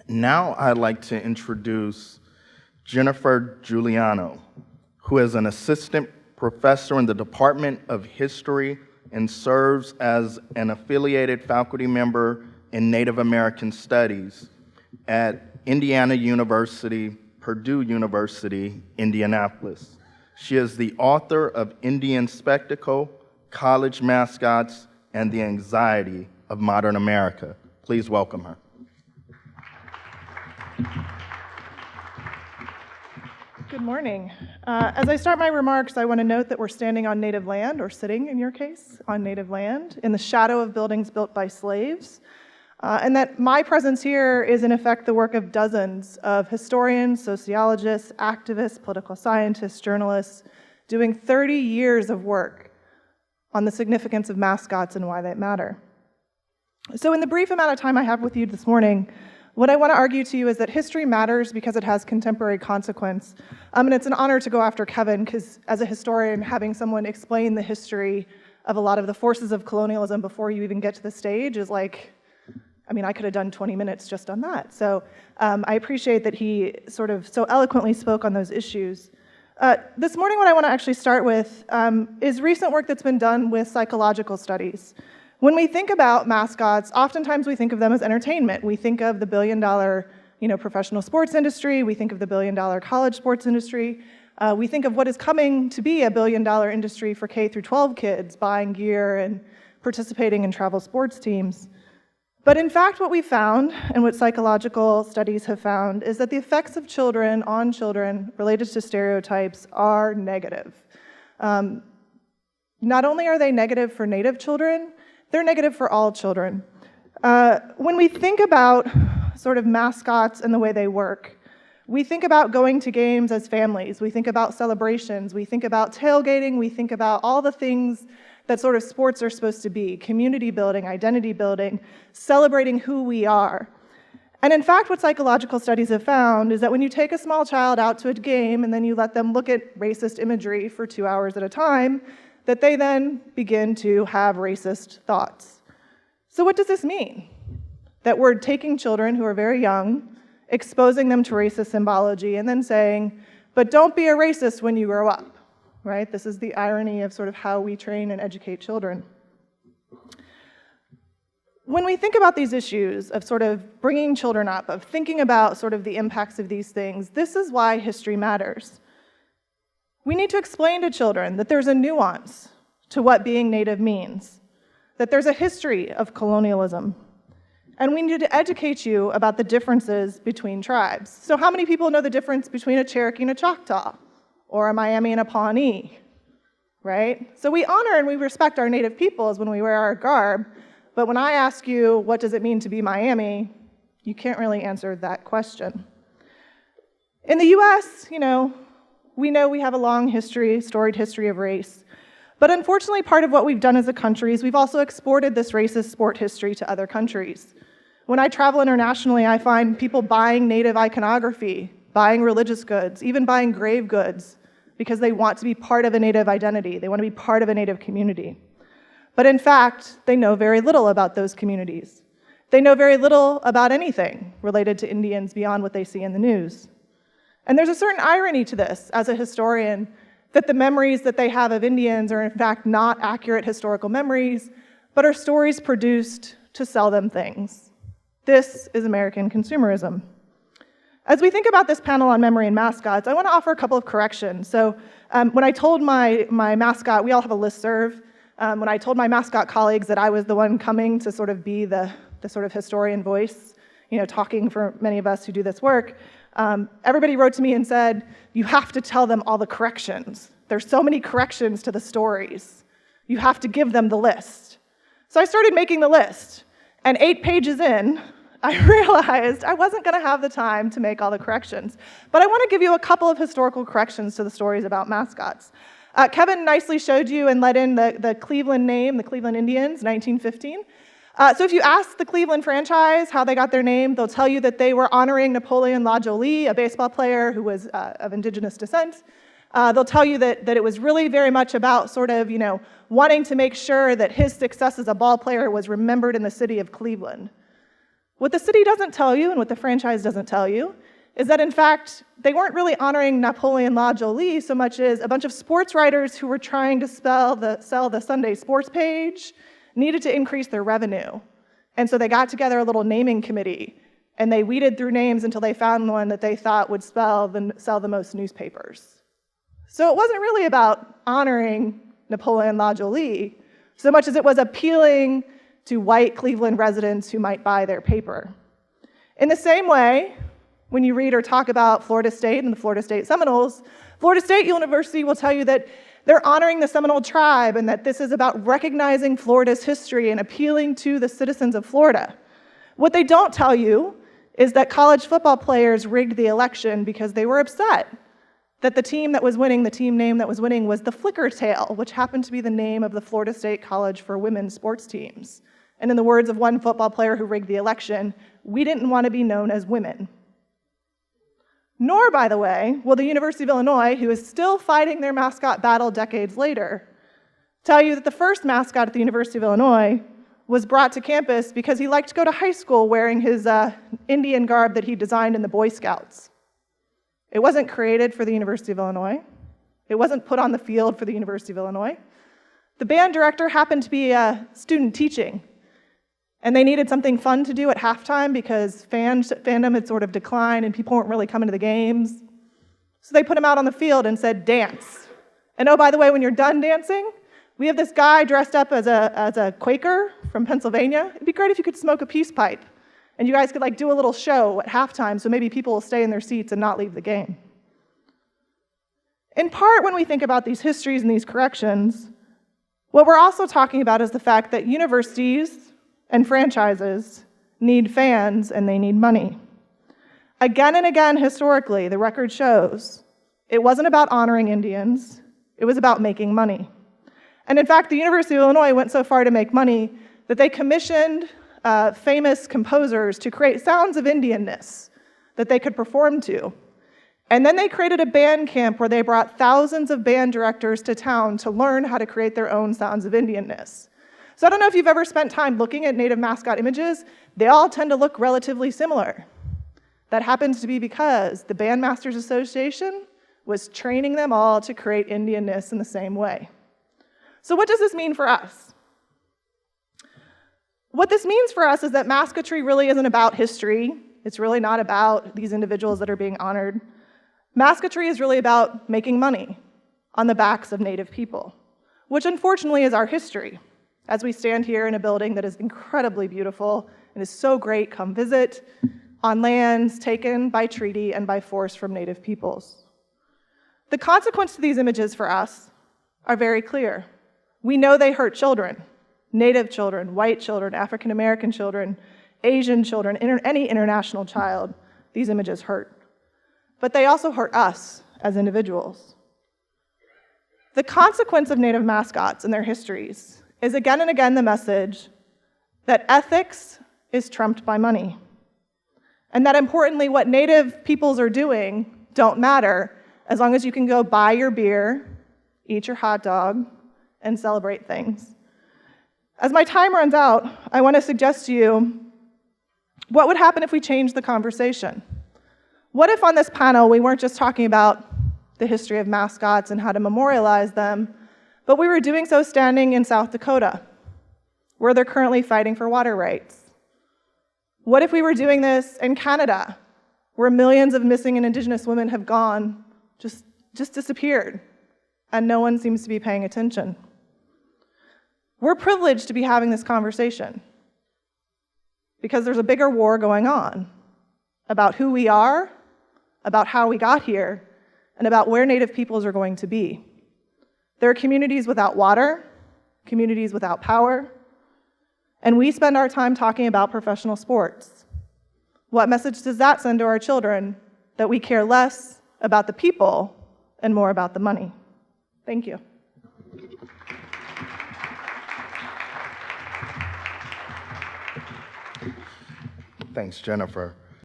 Now I'd like to introduce Jennifer Guiliano, who is an assistant professor in the Department of History and serves as an affiliated faculty member in Native American Studies at Indiana University, Purdue University, Indianapolis. She is the author of Indian Spectacle, College Mascots, and the Anxiety of Modern America. Please welcome her. Good morning. As I start my remarks, I want to note that we're standing on native land, or sitting, in your case, on native land, in the shadow of buildings built by slaves, and that my presence here is, in effect, the work of dozens of historians, sociologists, activists, political scientists, journalists, doing 30 years of work on the significance of mascots and why they matter. So in the brief amount of time I have with you this morning, what I want to argue to you is that history matters because it has contemporary consequence. And it's an honor to go after Kevin, because as a historian, having someone explain the history of a lot of the forces of colonialism before you even get to the stage is like, I could have done 20 minutes just on that. So I appreciate that he sort of so eloquently spoke on those issues. This morning, what I want to actually start with is recent work that's been done with psychological studies. When we think about mascots, oftentimes we think of them as entertainment. We think of the billion-dollar, professional sports industry. We think of the billion-dollar college sports industry. We think of what is coming to be a billion-dollar industry for K through 12 kids, buying gear and participating in travel sports teams. But in fact, what we found, and what psychological studies have found, is that the effects of children on children related to stereotypes are negative. Not only are they negative for Native children, they're negative for all children. When we think about sort of mascots and the way they work, we think about going to games as families, we think about celebrations, we think about tailgating, we think about all the things that sort of sports are supposed to be: community building, identity building, celebrating who we are. And in fact, what psychological studies have found is that when you take a small child out to a game and then you let them look at racist imagery for 2 hours at a time, that they then begin to have racist thoughts. So what does this mean? That we're taking children who are very young, exposing them to racist symbology, and then saying, but don't be a racist when you grow up, right? This is the irony of sort of how we train and educate children. When we think about these issues of sort of bringing children up, of thinking about sort of the impacts of these things, this is why history matters. We need to explain to children that there's a nuance to what being Native means, that there's a history of colonialism, and we need to educate you about the differences between tribes. So how many people know the difference between a Cherokee and a Choctaw, or a Miami and a Pawnee, right? So we honor and we respect our Native peoples when we wear our garb, but when I ask you, what does it mean to be Miami, you can't really answer that question. In the US, we know we have a long history, storied history of race. But unfortunately, part of what we've done as a country is we've also exported this racist sport history to other countries. When I travel internationally, I find people buying Native iconography, buying religious goods, even buying grave goods, because they want to be part of a Native identity. They want to be part of a Native community. But in fact, they know very little about those communities. They know very little about anything related to Indians beyond what they see in the news. And there's a certain irony to this, as a historian, that the memories that they have of Indians are in fact not accurate historical memories, but are stories produced to sell them things. This is American consumerism. As we think about this panel on memory and mascots, I want to offer a couple of corrections. So when I told my mascot, we all have a listserv, when I told my mascot colleagues that I was the one coming to sort of be the sort of historian voice, talking for many of us who do this work, everybody wrote to me and said, you have to tell them all the corrections. There's so many corrections to the stories. You have to give them the list. So I started making the list, and 8 pages in, I realized I wasn't going to have the time to make all the corrections. But I want to give you a couple of historical corrections to the stories about mascots. Kevin nicely showed you and let in the Cleveland name, the Cleveland Indians, 1915. So if you ask the Cleveland franchise how they got their name, they'll tell you that they were honoring Napoleon LaJolie, a baseball player who was of indigenous descent. They'll tell you that it was really very much about sort of, wanting to make sure that his success as a ball player was remembered in the city of Cleveland. What the city doesn't tell you and what the franchise doesn't tell you is that, in fact, they weren't really honoring Napoleon La Jolie so much as a bunch of sports writers who were trying to sell the Sunday sports page needed to increase their revenue. And so they got together a little naming committee, and they weeded through names until they found one that they thought would sell the most newspapers. So it wasn't really about honoring Napoleon La Jolie so much as it was appealing to white Cleveland residents who might buy their paper. In the same way, when you read or talk about Florida State and the Florida State Seminoles, Florida State University will tell you that they're honoring the Seminole tribe and that this is about recognizing Florida's history and appealing to the citizens of Florida. What they don't tell you is that college football players rigged the election because they were upset that the team name that was winning was the Flicker Tail, which happened to be the name of the Florida State College for women's sports teams. And in the words of one football player who rigged the election, we didn't want to be known as women. Nor, by the way, will the University of Illinois, who is still fighting their mascot battle decades later, tell you that the first mascot at the University of Illinois was brought to campus because he liked to go to high school wearing his Indian garb that he designed in the Boy Scouts. It wasn't created for the University of Illinois. It wasn't put on the field for the University of Illinois. The band director happened to be a student teaching, and they needed something fun to do at halftime because fandom had sort of declined and people weren't really coming to the games. So they put him out on the field and said, dance. And oh, by the way, when you're done dancing, we have this guy dressed up as a Quaker from Pennsylvania. It'd be great if you could smoke a peace pipe and you guys could do a little show at halftime so maybe people will stay in their seats and not leave the game. In part, when we think about these histories and these corrections, what we're also talking about is the fact that universities and franchises need fans and they need money. Again and again, historically, the record shows it wasn't about honoring Indians, it was about making money. And in fact, the University of Illinois went so far to make money that they commissioned famous composers to create sounds of Indianness that they could perform to. And then they created a band camp where they brought thousands of band directors to town to learn how to create their own sounds of Indianness. So I don't know if you've ever spent time looking at native mascot images. They all tend to look relatively similar. That happens to be because the Bandmasters Association was training them all to create Indianness in the same way. So what does this mean for us? What this means for us is that mascotry really isn't about history. It's really not about these individuals that are being honored. Mascotry is really about making money on the backs of Native people, which unfortunately is our history. As we stand here in a building that is incredibly beautiful and is so great, come visit, on lands taken by treaty and by force from Native peoples. The consequence to these images for us are very clear. We know they hurt children, Native children, white children, African American children, Asian children, any international child. These images hurt. But they also hurt us as individuals. The consequence of Native mascots and their histories is again and again the message that ethics is trumped by money. And that importantly, what Native peoples are doing don't matter as long as you can go buy your beer, eat your hot dog, and celebrate things. As my time runs out, I want to suggest to you, what would happen if we changed the conversation? What if on this panel we weren't just talking about the history of mascots and how to memorialize them, but we were doing so standing in South Dakota, where they're currently fighting for water rights? What if we were doing this in Canada, where millions of missing and Indigenous women have gone, just disappeared, and no one seems to be paying attention? We're privileged to be having this conversation because there's a bigger war going on about who we are, about how we got here, and about where Native peoples are going to be. There are communities without water, communities without power, and we spend our time talking about professional sports. What message does that send to our children that we care less about the people and more about the money? Thank you. Thanks, Jennifer.